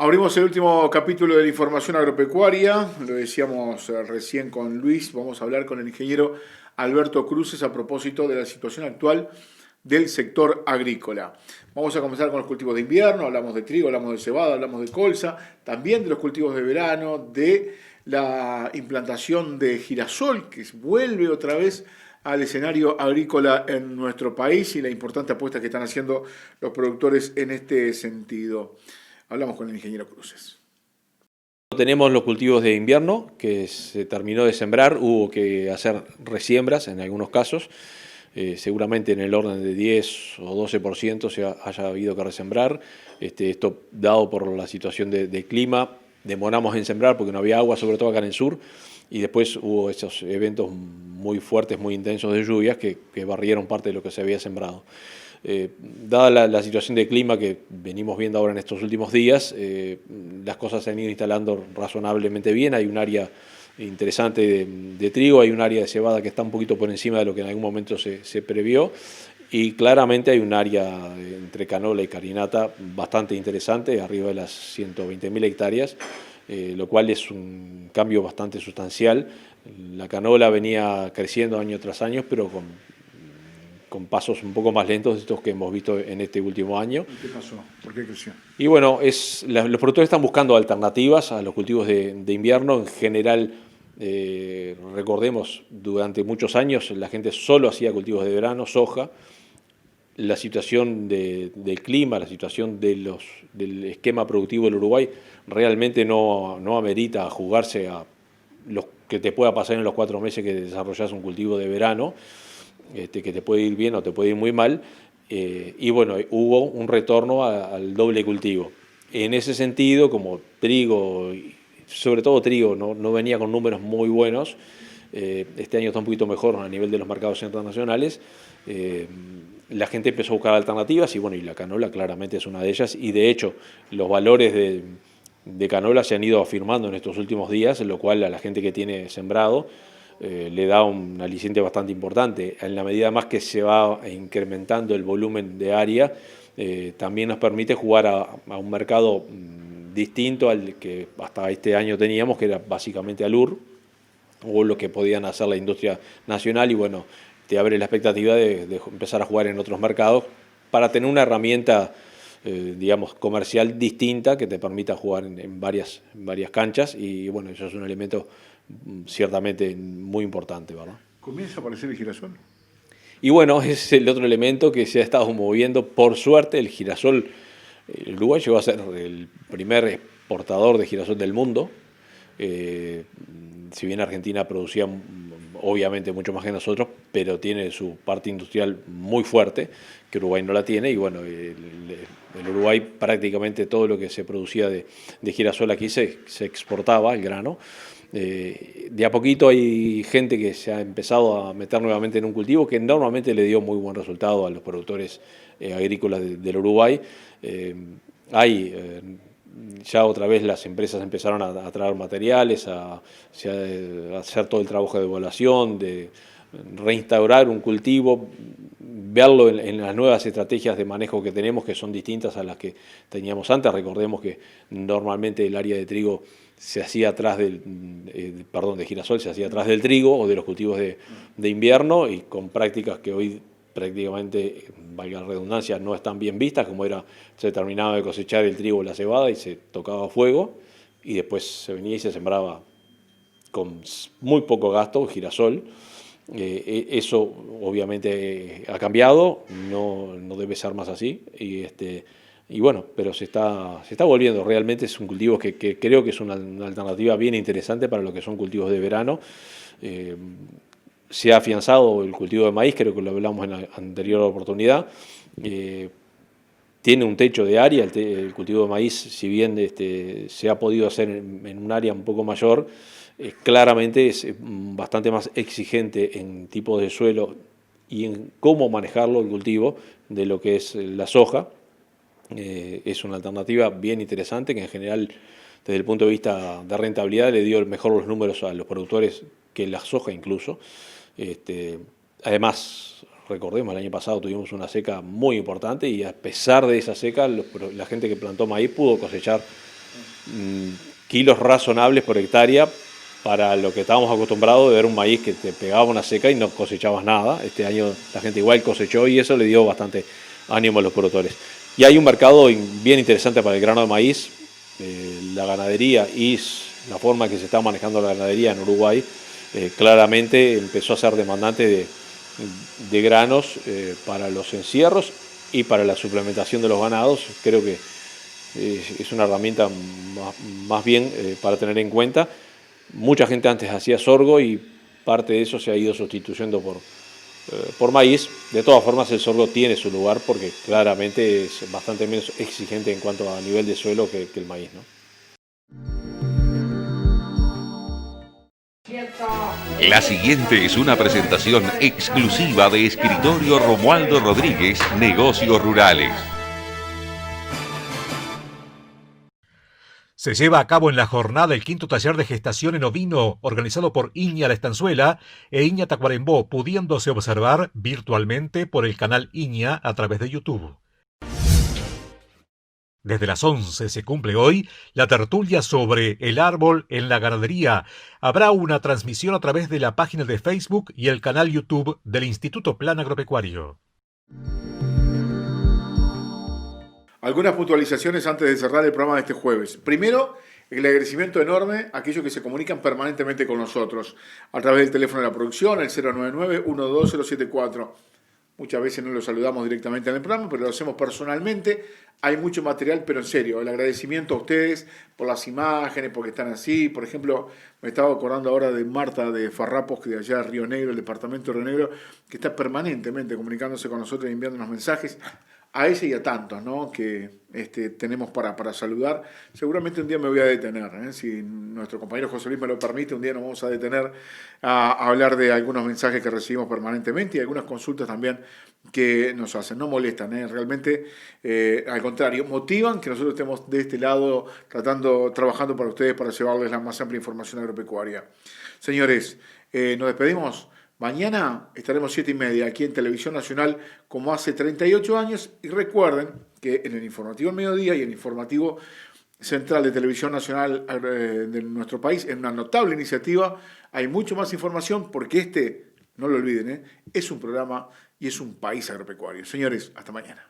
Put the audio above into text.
Abrimos el último capítulo de la información agropecuaria, lo decíamos recién con Luis, vamos a hablar con el ingeniero Alberto Cruces a propósito de la situación actual del sector agrícola. Vamos a comenzar con los cultivos de invierno, hablamos de trigo, hablamos de cebada, hablamos de colza, también de los cultivos de verano, de la implantación de girasol, que vuelve otra vez al escenario agrícola en nuestro país y la importante apuesta que están haciendo los productores en este sentido. Hablamos con el ingeniero Cruces. Tenemos los cultivos de invierno que se terminó de sembrar, hubo que hacer resiembras en algunos casos, seguramente en el orden de 10 o 12% se haya habido que resembrar. Esto dado por la situación de clima, demoramos en sembrar porque no había agua, sobre todo acá en el sur, y después hubo esos eventos muy fuertes, muy intensos de lluvias que barrieron parte de lo que se había sembrado. Dada la situación de clima que venimos viendo ahora en estos últimos días, las cosas se han ido instalando razonablemente bien. Hay un área interesante de trigo, hay un área de cebada que está un poquito por encima de lo que en algún momento se previó, y claramente hay un área entre canola y carinata bastante interesante, arriba de las 120.000 hectáreas, lo cual es un cambio bastante sustancial. La canola venía creciendo año tras año, pero con pasos un poco más lentos de estos que hemos visto en este último año. ¿Y qué pasó? ¿Por qué creció? Y bueno, los productores están buscando alternativas a los cultivos de invierno. En general, recordemos, durante muchos años la gente solo hacía cultivos de verano, soja. La situación del clima, la situación del esquema productivo del Uruguay realmente no amerita jugarse a lo que te pueda pasar en los 4 meses que desarrollas un cultivo de verano. Que te puede ir bien o te puede ir muy mal, y bueno, hubo un retorno al doble cultivo. En ese sentido, como trigo, sobre todo trigo, no venía con números muy buenos, este año está un poquito mejor a nivel de los mercados internacionales, la gente empezó a buscar alternativas y bueno, y la canola claramente es una de ellas, y de hecho los valores de canola se han ido afirmando en estos últimos días, en lo cual a la gente que tiene sembrado le da un aliciente bastante importante. En la medida más que se va incrementando el volumen de área, también nos permite jugar a un mercado distinto al que hasta este año teníamos, que era básicamente Alur, o lo que podían hacer la industria nacional, y bueno, te abre la expectativa de empezar a jugar en otros mercados para tener una herramienta digamos, comercial distinta que te permita jugar en varias canchas, y bueno, eso es un elemento ciertamente muy importante, ¿verdad? ¿Comienza a aparecer el girasol? Y bueno, es el otro elemento que se ha estado moviendo. Por suerte, el girasol, el Uruguay llegó a ser el primer exportador de girasol del mundo. Si bien Argentina producía obviamente mucho más que nosotros, pero tiene su parte industrial muy fuerte, que Uruguay no la tiene, y bueno, el Uruguay prácticamente todo lo que se producía de girasol aquí se exportaba, el grano. De a poquito hay gente que se ha empezado a meter nuevamente en un cultivo que normalmente le dio muy buen resultado a los productores agrícolas del Uruguay. Ya otra vez las empresas empezaron a traer materiales, a hacer todo el trabajo de evaluación, de reinstaurar un cultivo, verlo en las nuevas estrategias de manejo que tenemos, que son distintas a las que teníamos antes. Recordemos que normalmente el área de trigo se hacía atrás de girasol se hacía atrás del trigo o de los cultivos de invierno, y con prácticas que hoy prácticamente, valga la redundancia, no están bien vistas, como era, se terminaba de cosechar el trigo o la cebada y se tocaba fuego, y después se venía y se sembraba con muy poco gasto, girasol. Eso obviamente ha cambiado, no debe ser más así, y bueno, pero se está volviendo. Realmente es un cultivo que creo que es una alternativa bien interesante para lo que son cultivos de verano. Se ha afianzado el cultivo de maíz, creo que lo hablamos en la anterior oportunidad. Tiene un techo de área, el cultivo de maíz, si bien se ha podido hacer en un área un poco mayor, claramente es bastante más exigente en tipos de suelo y en cómo manejarlo el cultivo de lo que es la soja. Es una alternativa bien interesante que en general, desde el punto de vista de rentabilidad, le dio mejor los números a los productores que la soja incluso. Además, recordemos, el año pasado tuvimos una seca muy importante, y a pesar de esa seca, la gente que plantó maíz pudo cosechar kilos razonables por hectárea para lo que estábamos acostumbrados de ver un maíz que te pegaba una seca y no cosechabas nada. Este año la gente igual cosechó y eso le dio bastante ánimo a los productores. Y hay un mercado bien interesante para el grano de maíz. La ganadería y la forma que se está manejando la ganadería en Uruguay claramente empezó a ser demandante de granos para los encierros y para la suplementación de los ganados. Creo que es una herramienta más bien para tener en cuenta. Mucha gente antes hacía sorgo y parte de eso se ha ido sustituyendo por maíz. De todas formas, el sorgo tiene su lugar porque claramente es bastante menos exigente en cuanto a nivel de suelo que el maíz, ¿no? La siguiente es una presentación exclusiva de Escritorio Romualdo Rodríguez, Negocios Rurales. Se lleva a cabo en la jornada el 5º taller de gestación en ovino, organizado por Iña La Estanzuela e Iña Tacuarembó, pudiéndose observar virtualmente por el canal Iña a través de YouTube. Desde las 11 se cumple hoy la tertulia sobre el árbol en la ganadería. Habrá una transmisión a través de la página de Facebook y el canal YouTube del Instituto Plan Agropecuario. Algunas puntualizaciones antes de cerrar el programa de este jueves. Primero, el agradecimiento enorme a aquellos que se comunican permanentemente con nosotros a través del teléfono de la producción, el 099-12074. Muchas veces no lo saludamos directamente en el programa, pero lo hacemos personalmente. Hay mucho material, pero en serio, el agradecimiento a ustedes por las imágenes, porque están así. Por ejemplo, me estaba acordando ahora de Marta de Farrapos, que de allá de Río Negro, el departamento de Río Negro, que está permanentemente comunicándose con nosotros y enviándonos mensajes. A ella y a tantos, ¿no?, que tenemos para saludar. Seguramente un día me voy a detener, si nuestro compañero José Luis me lo permite, un día nos vamos a detener a hablar de algunos mensajes que recibimos permanentemente y algunas consultas también que nos hacen. No molestan, realmente, al contrario, motivan que nosotros estemos de este lado trabajando para ustedes para llevarles la más amplia información agropecuaria. Señores, nos despedimos. Mañana estaremos 7:30 aquí en Televisión Nacional como hace 38 años y recuerden que en el informativo al mediodía y en el informativo central de Televisión Nacional de nuestro país, en una notable iniciativa, hay mucho más información porque no lo olviden, es un programa y es un país agropecuario. Señores, hasta mañana.